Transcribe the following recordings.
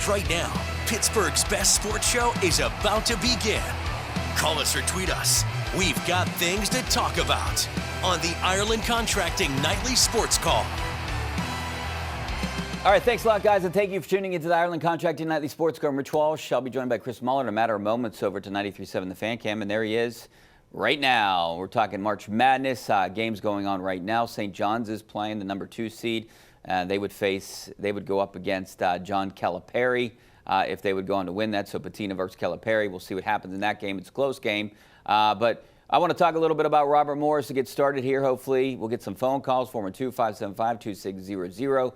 right now. Pittsburgh's best sports show is about to begin. Call us or tweet us. We've got things to talk about on the Ireland Contracting Nightly Sports Call. All right, thanks a lot, guys, and thank you for tuning into the Ireland Contracting Nightly Sports Call. I'm Rich Walsh. I'll be joined by Chris Mueller in a matter of moments over to 93.7 The Fan Cam, and there he is right now. We're talking March Madness. Games going on right now. St. John's is playing the number 2 seed. They would go up against John Calipari if they would go on to win that. So Patina versus Calipari. We'll see what happens in that game. It's a close game. But I want to talk a little bit about Robert Morris to get started here, hopefully. We'll get some phone calls, 412-575-2600.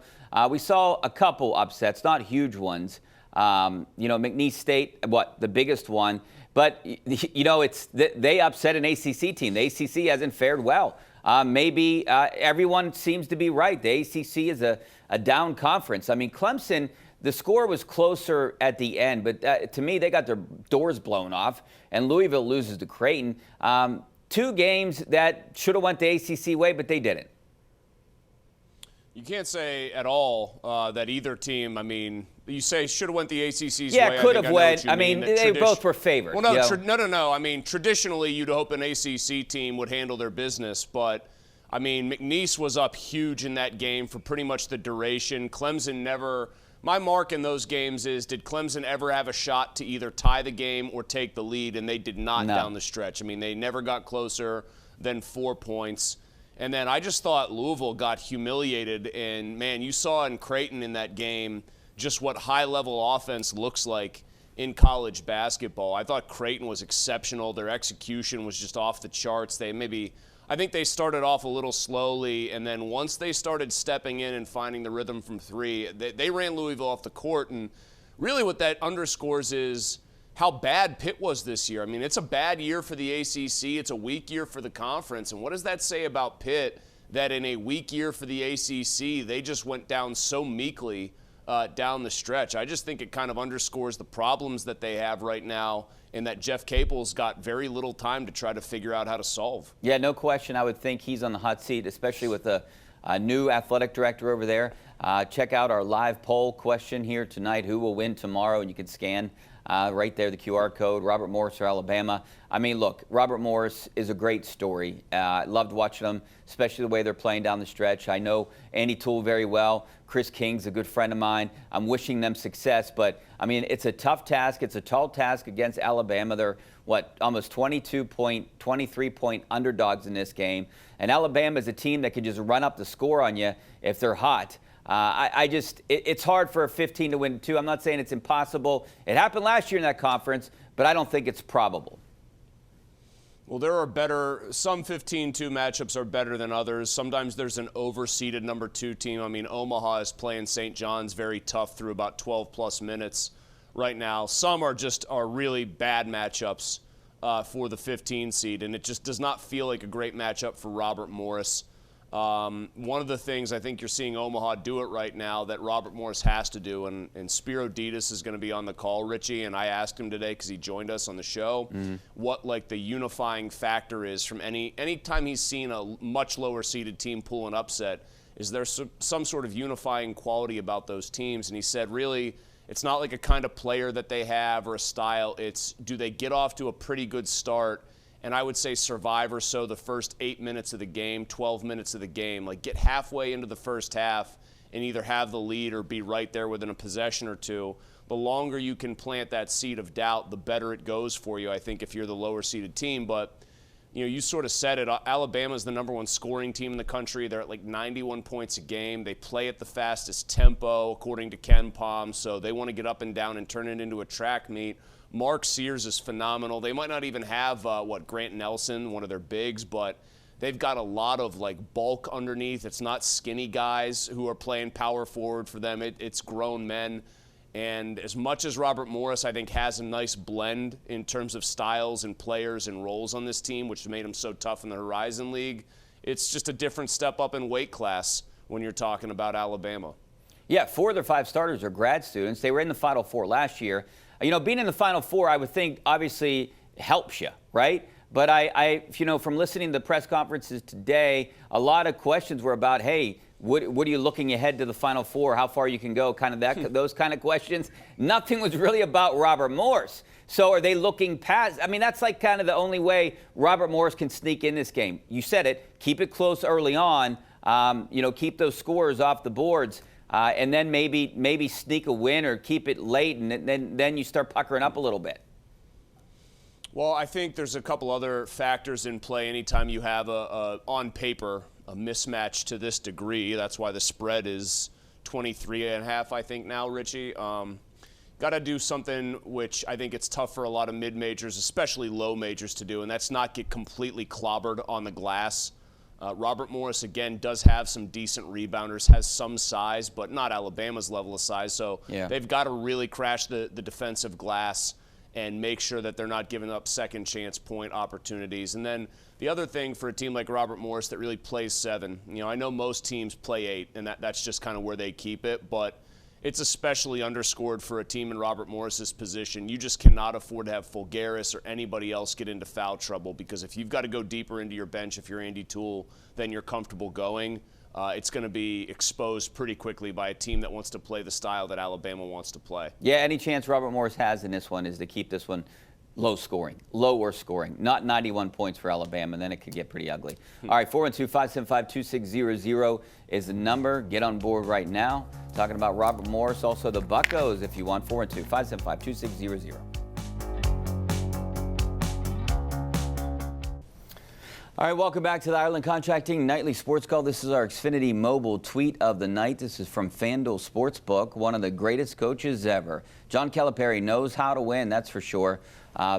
We saw a couple upsets, not huge ones. McNeese State, the biggest one. But, they upset an ACC team. The ACC hasn't fared well. Maybe everyone seems to be right. The ACC is a down conference. I mean, Clemson, the score was closer at the end, but to me, they got their doors blown off, and Louisville loses to Creighton. 2 games that should have went the ACC way, but they didn't. You can't say at all that either team, you say should have went the ACC's way. Yeah, could have went. They both were favored. Well, no. Traditionally, you'd hope an ACC team would handle their business, but, McNeese was up huge in that game for pretty much the duration. Clemson never – my mark in those games is, did Clemson ever have a shot to either tie the game or take the lead? And they did not down the stretch. They never got closer than 4 points. And then I just thought Louisville got humiliated. And, man, you saw in Creighton in that game just what high-level offense looks like in college basketball. I thought Creighton was exceptional. Their execution was just off the charts. I think they started off a little slowly, and then once they started stepping in and finding the rhythm from 3, they ran Louisville off the court. And really what that underscores is how bad Pitt was this year. It's a bad year for the ACC. It's a weak year for the conference. And what does that say about Pitt, that in a weak year for the ACC, they just went down so meekly down the stretch? I just think it kind of underscores the problems that they have right now, and that Jeff Capel's got very little time to try to figure out how to solve. Yeah, no question. I would think he's on the hot seat, especially with a new athletic director over there. Check out our live poll question here tonight. Who will win tomorrow? And you can scan right there the QR code, Robert Morris or Alabama. Look, Robert Morris is a great story. I loved watching them, especially the way they're playing down the stretch. I know Andy Toole very well. Chris King's a good friend of mine. I'm wishing them success, but it's a tough task. It's a tall task against Alabama. They're almost 23-point underdogs in this game, and Alabama is a team that can just run up the score on you if they're hot. It's hard for a 15 to win 2. I'm not saying it's impossible. It happened last year in that conference, but I don't think it's probable. Well, there are some 15-2 matchups are better than others. Sometimes there's an overseeded number 2 team. Omaha is playing St. John's very tough through about 12-plus minutes right now. Some are really bad matchups for the 15 seed, and it just does not feel like a great matchup for Robert Morris. One of the things I think you're seeing Omaha do it right now that Robert Morris has to do, and Spiro Ditas is going to be on the call, Richie, and I asked him today because he joined us on the show, what the unifying factor is from any time he's seen a much lower seeded team pull an upset. Is there some sort of unifying quality about those teams? And he said, really, it's not like a kind of player that they have or a style. It's, do they get off to a pretty good start? And I would say survive or so the first 8 minutes of the game, 12 minutes of the game. Get halfway into the first half and either have the lead or be right there within a possession or two. The longer you can plant that seed of doubt, the better it goes for you, I think, if you're the lower-seeded team. But, you sort of said it. Alabama's the number 1 scoring team in the country. They're at 91 points a game. They play at the fastest tempo, according to Ken Pom, so they want to get up and down and turn it into a track meet. Mark Sears is phenomenal. They might not even have, Grant Nelson, one of their bigs, but they've got a lot of, bulk underneath. It's not skinny guys who are playing power forward for them. It's grown men. And as much as Robert Morris, I think, has a nice blend in terms of styles and players and roles on this team, which made him so tough in the Horizon League, it's just a different step up in weight class when you're talking about Alabama. Yeah, 4 of their 5 starters are grad students. They were in the Final Four last year. Being in the Final Four, I would think, obviously helps you, right? But from listening to the press conferences today, a lot of questions were about, hey, what are you looking ahead to the Final Four? How far you can go? Kind of those kind of questions. Nothing was really about Robert Morris. So are they looking past? I mean, that's like kind of the only way Robert Morris can sneak in this game. You said it. Keep it close early on. Keep those scores off the boards, and then maybe sneak a win or keep it late, and then you start puckering up a little bit. Well, I think there's a couple other factors in play anytime you have on paper a mismatch to this degree. That's why the spread is 23.5, I think now, Richie. Got to do something which I think it's tough for a lot of mid-majors, especially low majors, to do, and that's not get completely clobbered on the glass. Robert Morris, again, does have some decent rebounders, has some size, but not Alabama's level of size. So they've got to really crash the defensive glass and make sure that they're not giving up second chance point opportunities. And then the other thing for a team like Robert Morris that really plays 7, I know most teams play 8, and that's just kind of where they keep it, but it's especially underscored for a team in Robert Morris's position. You just cannot afford to have Fulgaris or anybody else get into foul trouble, because if you've got to go deeper into your bench, if you're Andy Toole, than you're comfortable going, it's going to be exposed pretty quickly by a team that wants to play the style that Alabama wants to play. Yeah, any chance Robert Morris has in this one is to keep this one lower scoring, not 91 points for Alabama, and then it could get pretty ugly. All right, 412-575-2600 is the number. Get on board right now. Talking about Robert Morris, also the Buccos, if you want, 412-575-2600. All right, welcome back to the Ireland Contracting Nightly Sports Call. This is our Xfinity Mobile tweet of the night. This is from FanDuel Sportsbook, one of the greatest coaches ever. John Calipari knows how to win, that's for sure.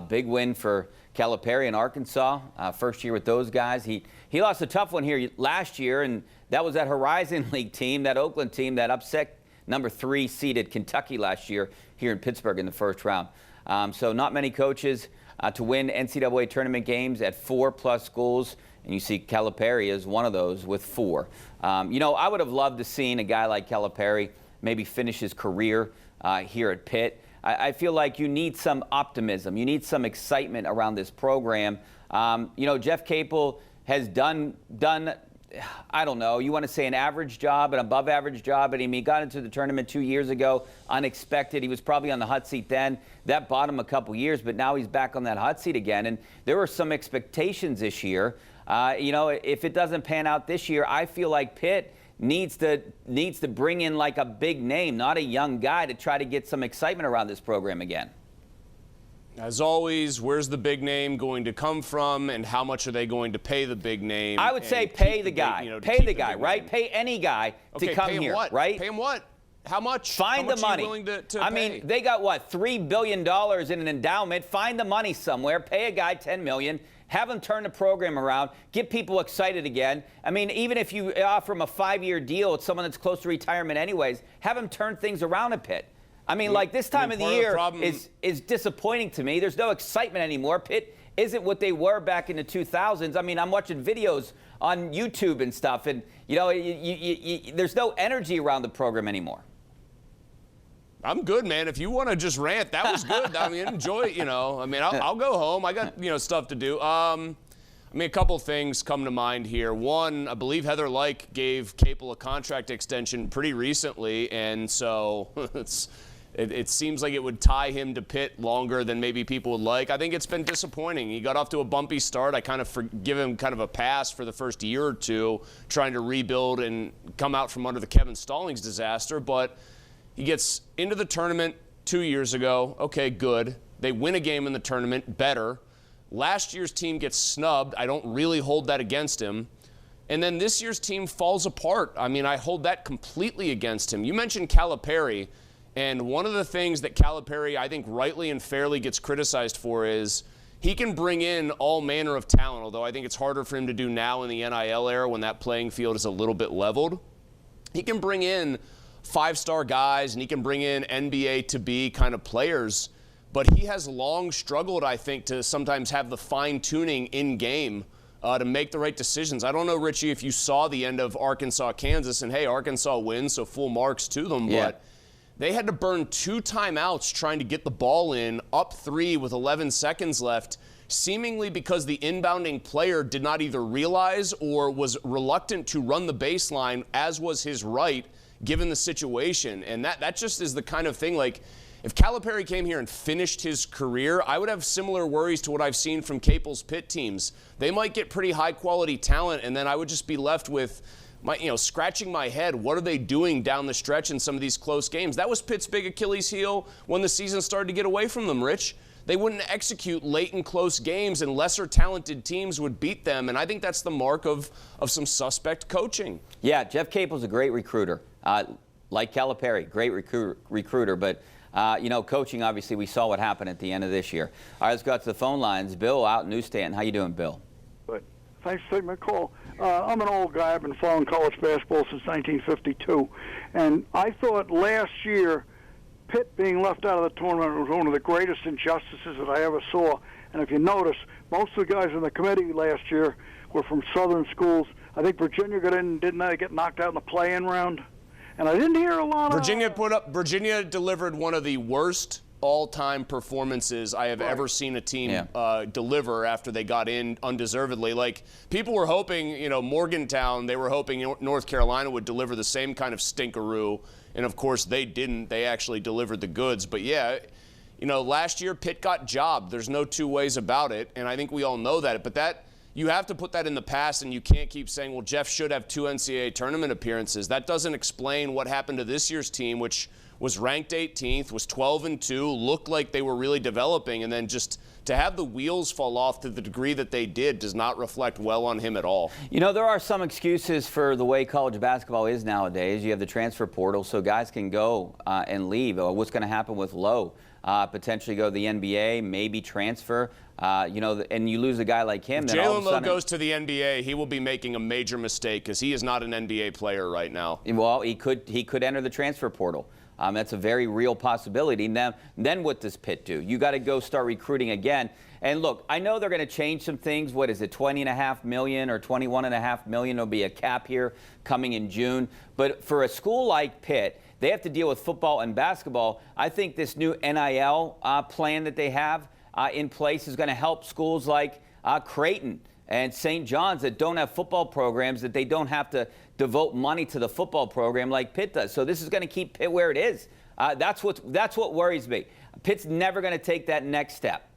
Big win for Calipari in Arkansas. First year with those guys. He lost a tough one here last year, and that was that Horizon League team, that Oakland team that upset number 3 seeded Kentucky last year here in Pittsburgh in the first round. So not many coaches to win NCAA tournament games at 4+ schools, and you see Calipari is one of those with 4. I would have loved to seen a guy like Calipari maybe finish his career here at Pitt. I feel like you need some optimism. You need some excitement around this program. Jeff Capel has done, I don't know, you want to say an average job, an above average job, but he got into the tournament 2 years ago, unexpected. He was probably on the hot seat then. That bought him a couple years, but now he's back on that hot seat again. And there were some expectations this year. If it doesn't pan out this year, I feel like Pitt needs to bring in like a big name, not a young guy, to try to get some excitement around this program again. As always, where's the big name going to come from, and how much are they going to pay the big name? I would say pay the guy. Pay the guy, right? Pay any guy to come here, right? Pay him what? How much? Find the money. Are you willing to I pay? mean, they got what, $3 billion in an endowment. Find the money somewhere. Pay a guy $10 million. Have him turn the program around. Get people excited again. I mean, even if you offer him a 5-year deal with someone that's close to retirement anyways, have him turn things around a Pitt. I mean, like this time of the year is disappointing to me. There's no excitement anymore. Pitt isn't what they were back in the 2000s. I mean, I'm watching videos on YouTube and stuff, and, there's no energy around the program anymore. I'm good, man. If you want to just rant, that was good. I mean, enjoy it, I mean, I'll go home. I got, stuff to do. A couple things come to mind here. One, I believe Heather Lyke gave Capel a contract extension pretty recently, and so it seems like it would tie him to Pitt longer than maybe people would like. I think it's been disappointing. He got off to a bumpy start. I kind of give him kind of a pass for the first year or two, trying to rebuild and come out from under the Kevin Stallings disaster, but he gets into the tournament 2 years ago. Okay, good. They win a game in the tournament. Better. Last year's team gets snubbed. I don't really hold that against him. And then this year's team falls apart. I mean, I hold that completely against him. You mentioned Calipari, and one of the things that Calipari, I think, rightly and fairly gets criticized for is he can bring in all manner of talent, although I think it's harder for him to do now in the NIL era when that playing field is a little bit leveled. He can bring in 5-star guys, and he can bring in NBA to be kind of players, but he has long struggled, I think, to sometimes have the fine-tuning in game to make the right decisions. I don't know, Richie, if you saw the end of Arkansas-Kansas, and hey, Arkansas wins, so full marks to them, but they had to burn 2 timeouts trying to get the ball in, up 3 with 11 seconds left, seemingly because the inbounding player did not either realize or was reluctant to run the baseline, as was his right, given the situation. And that just is the kind of thing, like, if Calipari came here and finished his career, I would have similar worries to what I've seen from Capel's Pitt teams. They might get pretty high-quality talent, and then I would just be left with, scratching my head. What are they doing down the stretch in some of these close games? That was Pitt's big Achilles heel when the season started to get away from them, Rich. They wouldn't execute late and close games, and lesser talented teams would beat them, and I think that's the mark of some suspect coaching. Yeah, Jeff Capel's a great recruiter. Like Calipari, great recruiter, but coaching, obviously, we saw what happened at the end of this year. All right, let's go out to the phone lines. Bill out in Newsstand. How you doing, Bill? Good. Thanks for taking my call. I'm an old guy. I've been following college basketball since 1952. And I thought last year Pitt being left out of the tournament was one of the greatest injustices that I ever saw. And if you notice, most of the guys in the committee last year were from Southern schools. I think Virginia got in, didn't they get knocked out in the play-in round? And I didn't hear a lot of... Virginia delivered one of the worst all-time performances I have ever seen a team deliver after they got in undeservedly. Like, people were hoping, Morgantown, they were hoping North Carolina would deliver the same kind of stinkeroo. And, of course, they didn't. They actually delivered the goods. But, yeah, last year Pitt got jobbed. There's no two ways about it. And I think we all know that. But you have to put that in the past, and you can't keep saying, well, Jeff should have 2 NCAA tournament appearances. That doesn't explain what happened to this year's team, which was ranked 18th, was 12-2, looked like they were really developing, and then just to have the wheels fall off to the degree that they did does not reflect well on him at all. There are some excuses for the way college basketball is nowadays. You have the transfer portal, so guys can go and leave. What's going to happen with Lowe? Potentially go to the NBA, maybe transfer. And you lose a guy like him. Jalen Lowe goes to the NBA, he will be making a major mistake because he is not an NBA player right now. Well, he could enter the transfer portal. That's a very real possibility. Now, then what does Pitt do? You got to go start recruiting again. And look, I know they're going to change some things. What is it, $20.5 million or $21.5 million? There'll be a cap here coming in June. But for a school like Pitt, they have to deal with football and basketball. I think this new NIL plan that they have in place is going to help schools like Creighton and St. John's that don't have football programs, that they don't have to devote money to the football program like Pitt does. So this is going to keep Pitt where it is. That's what worries me. Pitt's never going to take that next step.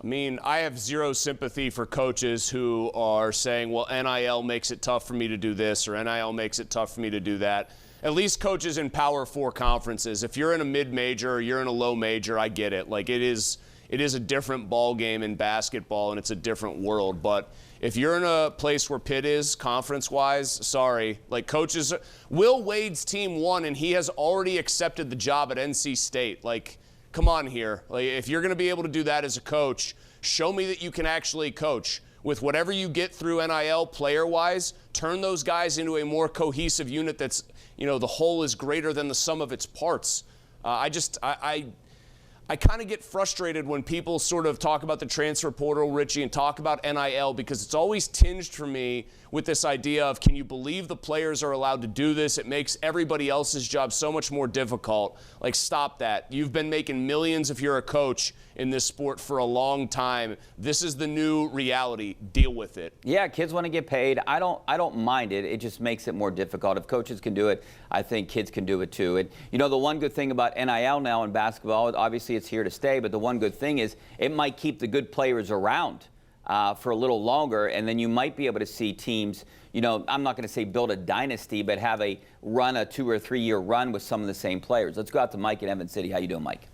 I mean, I have zero sympathy for coaches who are saying, well, NIL makes it tough for me to do this, or NIL makes it tough for me to do that. At least coaches in Power 4 conferences, if you're in a mid-major or you're in a low major, I get it. Like, it is a different ball game in basketball, and it's a different world. But if you're in a place where Pitt is, conference-wise, sorry. Like, coaches, Will Wade's team won, and he has already accepted the job at NC State. Like, come on here. Like, if you're going to be able to do that as a coach, show me that you can actually coach. With whatever you get through NIL player-wise, turn those guys into a more cohesive unit that's, the whole is greater than the sum of its parts. I kind of get frustrated when people sort of talk about the transfer portal, Richie, and talk about NIL, because it's always tinged for me with this idea of, can you believe the players are allowed to do this? It makes everybody else's job so much more difficult. Like, stop that. You've been making millions if you're a coach in this sport for a long time. This is the new reality. Deal with it. Yeah, kids want to get paid. I don't mind it. It just makes it more difficult. If coaches can do it, I think kids can do it too. And the one good thing about NIL now in basketball, obviously it's here to stay, but the one good thing is it might keep the good players around for a little longer, and then you might be able to see teams, I'm not going to say build a dynasty, but have a 2 or 3 year run with some of the same players. Let's go out to Mike in Evans City. How you doing, Mike?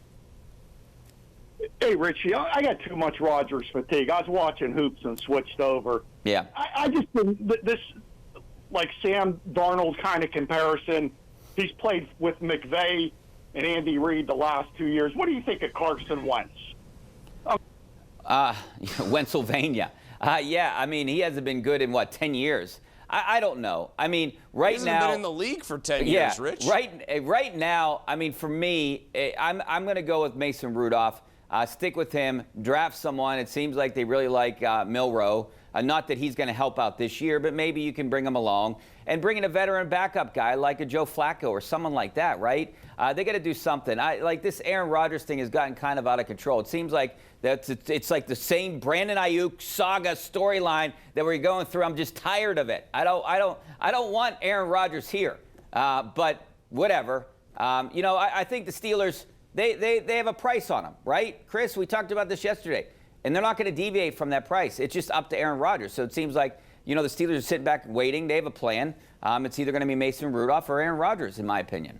Hey, Richie, I got too much Rodgers fatigue. I was watching hoops and switched over. Yeah. I just, this, like Sam Darnold kind of comparison, he's played with McVay and Andy Reid the last 2 years. What do you think of Carson Wentz? Pennsylvania. Yeah, I mean, he hasn't been good in, 10 years? I don't know. I mean, right now. He hasn't been in the league for 10 years, Rich. Right now, I mean, for me, I'm going to go with Mason Rudolph. Stick with him. Draft someone. It seems like they really like Milroe. Not that he's going to help out this year, but maybe you can bring him along and bring in a veteran backup guy like a Joe Flacco or someone like that, right? They got to do something. Like this Aaron Rodgers thing has gotten kind of out of control. It seems like it's like the same Brandon Ayuk saga storyline that we're going through. I'm just tired of it. I don't want Aaron Rodgers here. But whatever. I think the Steelers, they have a price on them, right? Chris, we talked about this yesterday. And they're not going to deviate from that price. It's just up to Aaron Rodgers. So it seems like, the Steelers are sitting back waiting. They have a plan. It's either going to be Mason Rudolph or Aaron Rodgers, in my opinion.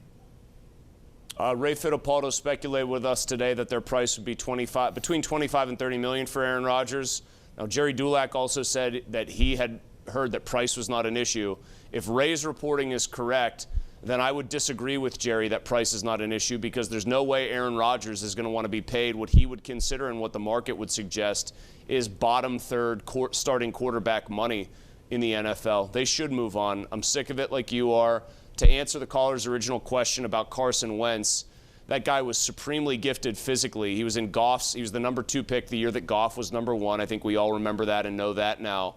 Ray Fittipaldo speculated with us today that their price would be between 25 and 30 million for Aaron Rodgers. Now, Jerry Dulac also said that he had heard that price was not an issue. If Ray's reporting is correct, then I would disagree with Jerry that price is not an issue, because there's no way Aaron Rodgers is going to want to be paid what he would consider and what the market would suggest is bottom third starting quarterback money in the NFL. They should move on. I'm sick of it like you are. To answer the caller's original question about Carson Wentz, that guy was supremely gifted physically. He was he was the number 2 pick the year that Goff was number 1. I think we all remember that and know that now.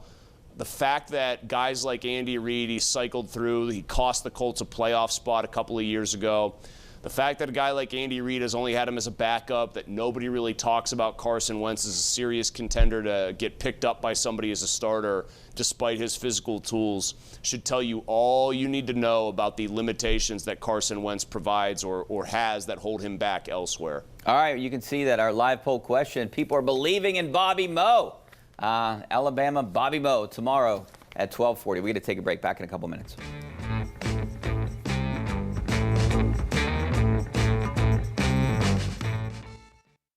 The fact that guys like Andy Reid, he cycled through, he cost the Colts a playoff spot a couple of years ago. The fact that a guy like Andy Reid has only had him as a backup, that nobody really talks about Carson Wentz as a serious contender to get picked up by somebody as a starter, despite his physical tools, should tell you all you need to know about the limitations that Carson Wentz provides or has that hold him back elsewhere. All right, you can see that our live poll question, people are believing in Bobby Moe. Alabama, Bobby Moe, tomorrow at 12:40. We're going to take a break. Back in a couple minutes.